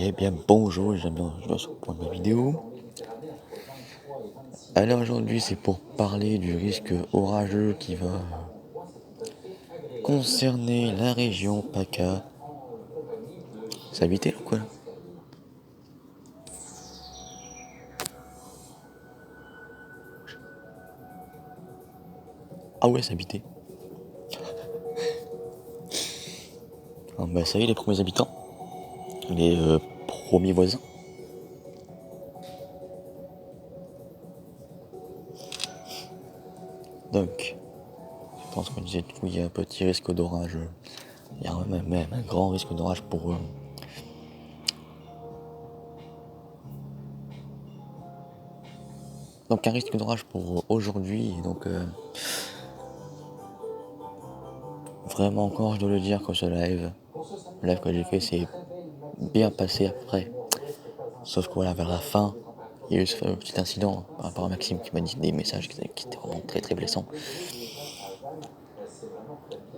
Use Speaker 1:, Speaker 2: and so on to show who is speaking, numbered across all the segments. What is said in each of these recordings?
Speaker 1: Eh bien bonjour, bienvenue pour ma vidéo. Alors aujourd'hui c'est pour parler du risque orageux qui va concerner la région PACA. C'est habité ou quoi là? Ah ouais, c'est habité. Ah bah ça y est, les premiers habitants, les premiers voisins. Donc, je pense qu'on disait qu'il y a un petit risque d'orage. Il y a même un grand risque d'orage pour eux. Donc un risque d'orage pour aujourd'hui, donc vraiment encore je dois le dire que ce live que j'ai fait c'est bien passé après. Sauf que voilà, vers la fin, il y a eu ce petit incident par rapport à Maxime qui m'a dit des messages qui étaient vraiment très très blessants.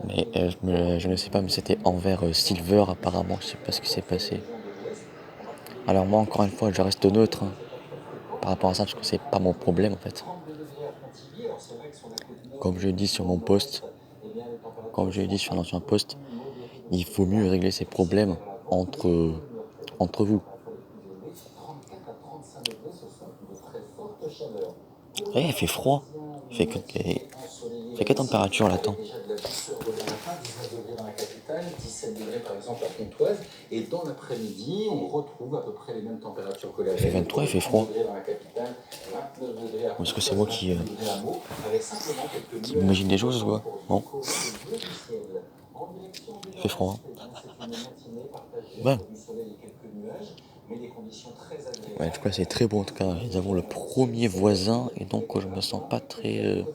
Speaker 1: Mais je ne sais pas, mais c'était envers Silver apparemment, je sais pas ce qui s'est passé. Alors moi encore une fois je reste neutre par rapport à ça parce que c'est pas mon problème en fait. Comme je l'ai dit sur mon post, comme je l'ai dit sur l'ancien post, il faut mieux régler ces problèmes entre vous. Eh, il fait froid. Il fait quelle température là-dedans? 17 degrés par exemple à Pontoise, et dans l'après-midi, on retrouve à peu près les mêmes températures que la veille. Il fait 23, il fait froid. Ou est-ce que c'est moi qui m'imagine des choses ou quoi? Non. Il fait froid. Ouais. Ouais, en tout cas, c'est très beau. En tout cas, nous avons le premier voisin, et donc je me sens pas très.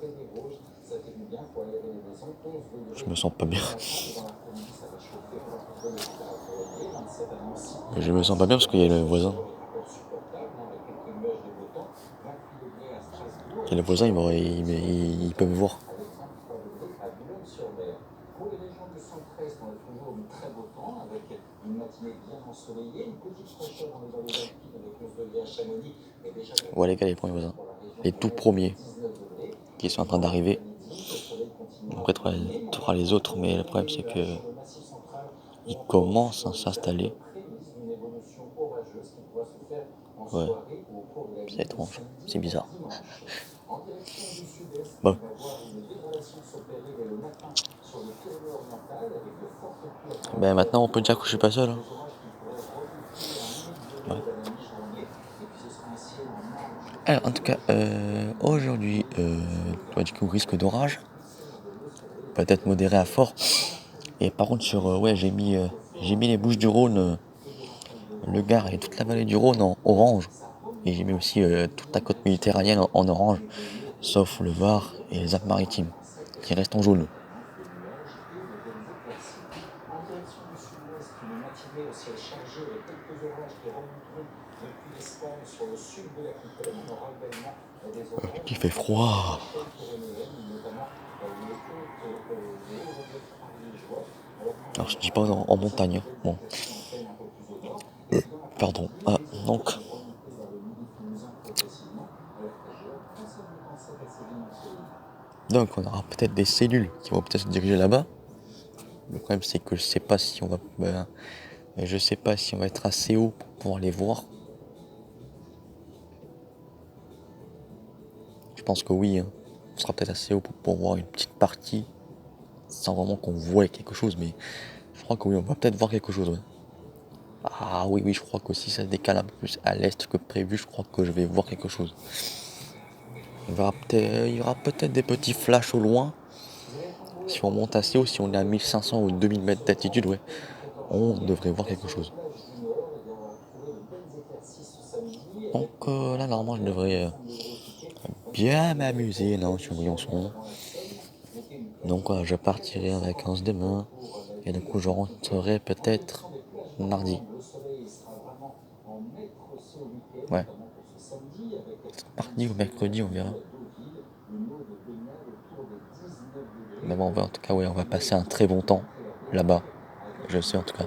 Speaker 1: Je me sens pas bien. Je me sens pas bien parce qu'il y a le voisin. Et le voisin, il peut me voir. Ouais, les gars, les premiers voisins. Les tout premiers qui sont en train d'arriver. Après, tu auras les autres, mais le problème, c'est que ils commencent à s'installer. Ouais, c'est étrange, c'est bizarre. Bon. Ben maintenant, on peut dire que je suis pas seul. Hein. Ouais. Alors, en tout cas, aujourd'hui, du coup, risque d'orage, peut-être modéré à fort. Et par contre, ouais, j'ai mis les Bouches-du-Rhône, le Gard et toute la vallée du Rhône en orange. Et j'ai mis aussi toute la côte méditerranéenne en orange, sauf le Var et les Alpes-Maritimes, qui restent en jaune. Il fait froid. Alors je dis pas en montagne. Bon. Pardon. Ah, donc. Donc on aura peut-être des cellules qui vont peut-être se diriger là-bas. Le problème c'est que je sais pas si on va être assez haut pour pouvoir les voir. Je pense que oui, hein. On sera peut-être assez haut pour voir une petite partie sans vraiment qu'on voie quelque chose, mais je crois que oui, on va peut-être voir quelque chose. Ouais. Ah oui, je crois que si ça se décale un peu plus à l'est que prévu, je crois que je vais voir quelque chose. Il y aura peut-être des petits flashs au loin. Si on monte assez haut, si on est à 1500 ou 2000 mètres d'altitude, ouais, on devrait voir quelque chose. Donc là, normalement, je devrais bien m'amuser là sur Briançon. Donc je partirai en vacances demain. Et du coup, je rentrerai peut-être mardi. Ouais. Mardi ou mercredi, on verra. Mais bon, en tout cas, ouais, on va passer un très bon temps là-bas. Je sais en tout cas.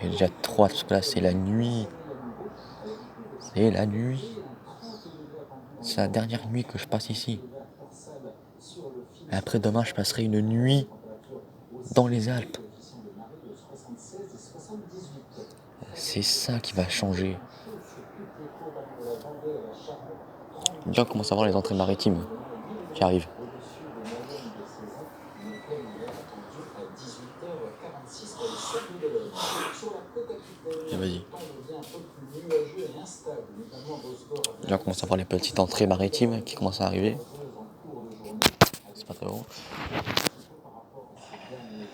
Speaker 1: J'ai déjà trop hâte parce que là c'est la nuit. C'est la nuit. C'est la dernière nuit que je passe ici. Et après demain je passerai une nuit dans les Alpes. C'est ça qui va changer. Déjà on commence à voir les entrées maritimes qui arrivent. Et vas-y. Déjà on commence à voir les petites entrées maritimes qui commencent à arriver. C'est pas très bon.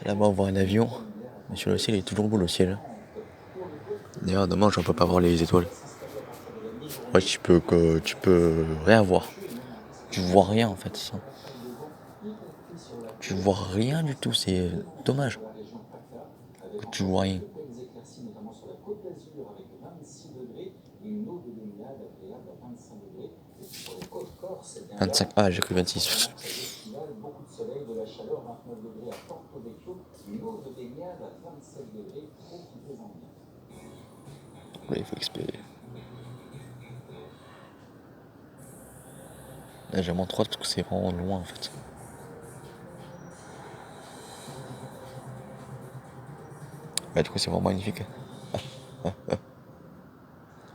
Speaker 1: Là-bas on voit un avion. Mais sur le ciel il est toujours beau le ciel. D'ailleurs demain j'en peux pas voir les étoiles. Ouais tu peux rien voir. Tu vois rien en fait ça. Tu vois rien du tout, c'est dommage que tu vois rien. 25, ah j'ai cru 26. Oui, il faut expédier. Là j'ai vraiment trop hâte parce que c'est vraiment loin en fait. Bah du coup c'est vraiment magnifique.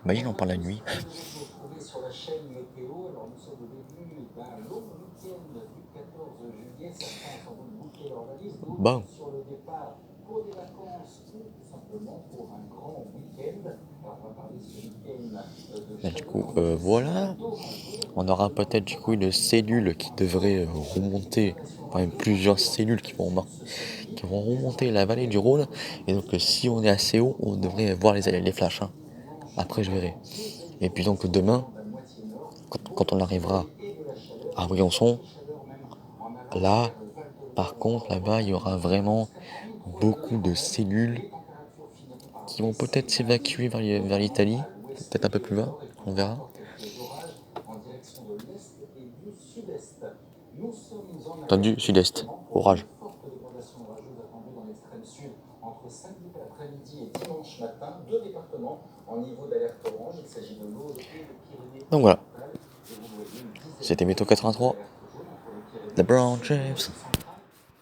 Speaker 1: Imagine on parle la nuit. Bon. Là, du coup voilà. On aura peut-être du coup une cellule qui devrait remonter. Enfin même plusieurs cellules qui vont remonter la vallée du Rhône. Et donc si on est assez haut, on devrait voir les flashs. Hein. Après je verrai. Et puis donc demain, quand on arrivera à Briançon, là, par contre, là-bas, il y aura vraiment beaucoup de cellules qui vont peut-être s'évacuer vers l'Italie, peut-être un peu plus bas, on verra. Tendu, sud-est, orage. Donc voilà, c'était Météo 83, LeBron James.